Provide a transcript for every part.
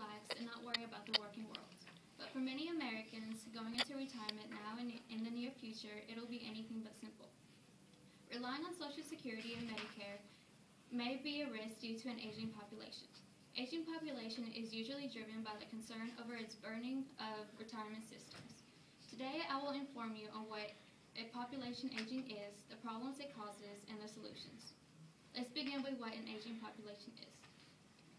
lives and not worry about the working world. But for many Americans going into retirement now and in the near future, it'll be anything but simple. Relying on Social Security and Medicare may be a risk due to an aging population. Aging population is usually driven by the concern over its burning of retirement systems. Today, I will inform you on what a population aging is, the problems it causes, and the solutions. Let's begin with what an aging population is.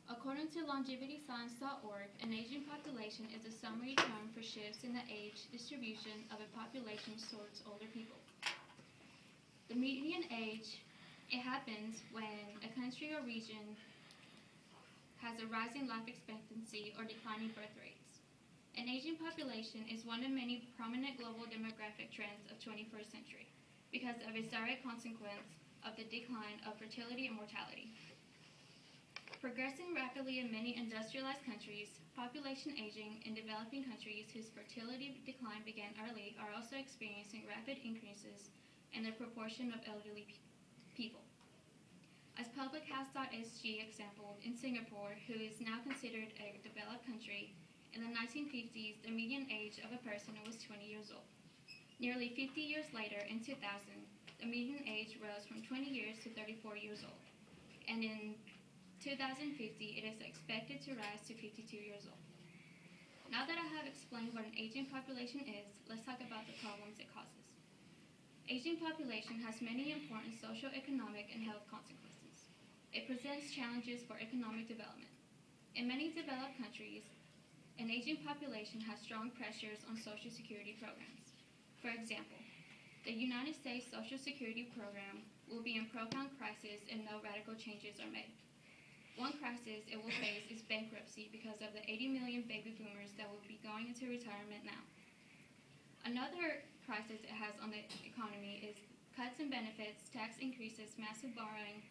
According to LongevityScience.org, an aging population is a summary term for shifts in the age distribution of a population towards older people. The median age, it happens when a country or region has a rising life expectancy or declining birth rates. An aging population is one of many prominent global demographic trends of 21st century because of its direct consequence of the decline of fertility and mortality. Progressing rapidly in many industrialized countries, population aging in developing countries whose fertility decline began early are also experiencing rapid increases in the proportion of elderly people. As publichouse.sg example, in Singapore, who is now considered a developed country, in the 1950s, the median age of a person was 20 years old. Nearly 50 years later, in 2000, the median age rose from 20 years to 34 years old. And in 2050, it is expected to rise to 52 years old. Now that I have explained what an aging population is, let's talk about the problems it causes. Aging population has many important social, economic, and health consequences. It presents challenges for economic development. In many developed countries, an aging population has strong pressures on Social Security programs. For example, the United States Social Security program will be in profound crisis if no radical changes are made. One crisis it will face is bankruptcy because of the 80 million baby boomers that will be going into retirement now. Another crisis it has on the economy is cuts in benefits, tax increases, massive borrowing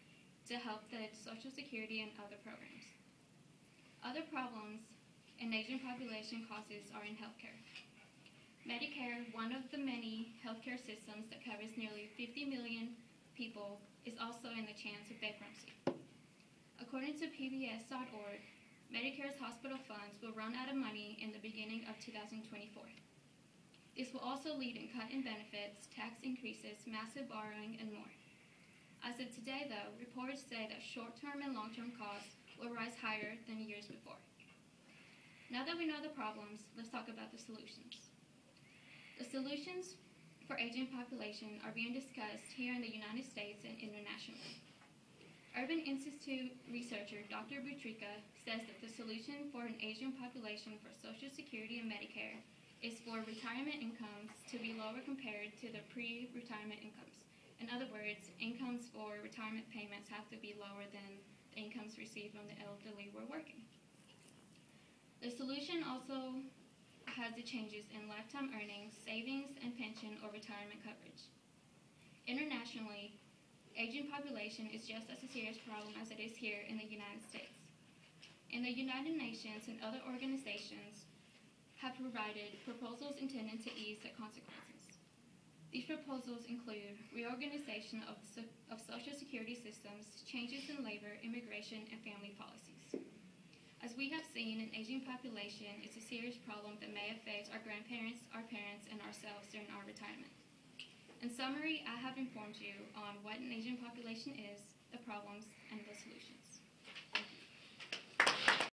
to help the Social Security and other programs. Other problems an aging population causes are in healthcare. Medicare, one of the many healthcare systems that covers nearly 50 million people, is also in the chance of bankruptcy. According to PBS.org, Medicare's hospital funds will run out of money in the beginning of 2024. This will also lead in cut in benefits, tax increases, massive borrowing, and more. As of today, though, reports say that short-term and long-term costs will rise higher than years before. Now that we know the problems, let's talk about the solutions. The solutions for aging population are being discussed here in the United States and internationally. Urban Institute researcher Dr. Butrika says that the solution for an aging population for Social Security and Medicare is for retirement incomes to be lower compared to the pre-retirement incomes. In other words, incomes for retirement payments have to be lower than the incomes received when the elderly were working. The solution also has the changes in lifetime earnings, savings, and pension or retirement coverage. Internationally, aging population is just as a serious problem as it is here in the United States. And the United Nations and other organizations have provided proposals intended to ease the consequences. These proposals include reorganization of Social Security systems, changes in labor, immigration, and family policies. As we have seen, an aging population is a serious problem that may affect our grandparents, our parents, and ourselves during our retirement. In summary, I have informed you on what an aging population is, the problems, and the solutions.